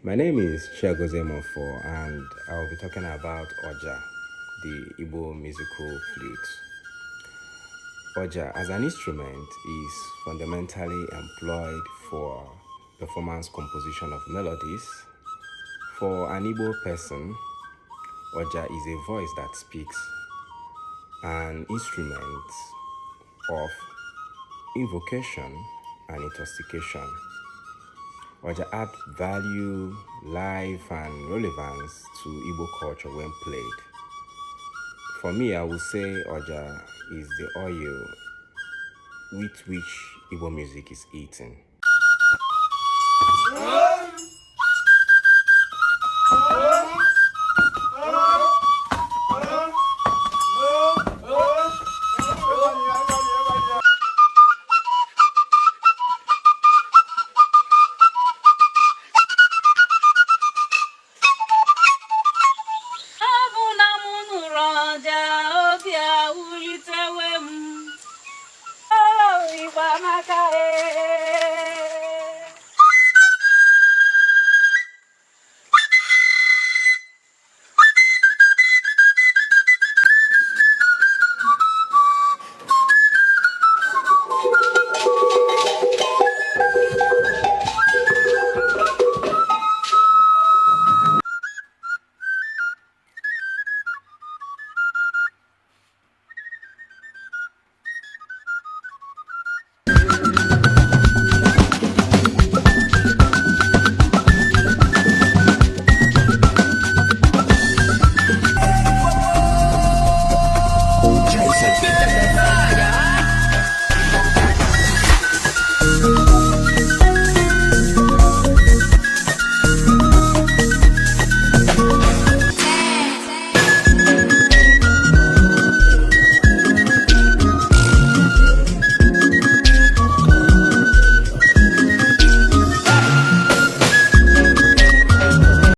My name is Chiagozemofo and I will be talking about OJA, the Igbo musical flute. OJA as an instrument is fundamentally employed for performance composition of melodies. For an Igbo person, OJA is a voice that speaks, an instrument of invocation and intoxication. OJA add value, life, and relevance to Igbo culture when played. For me, I would say OJA is the oil with which Igbo music is eaten.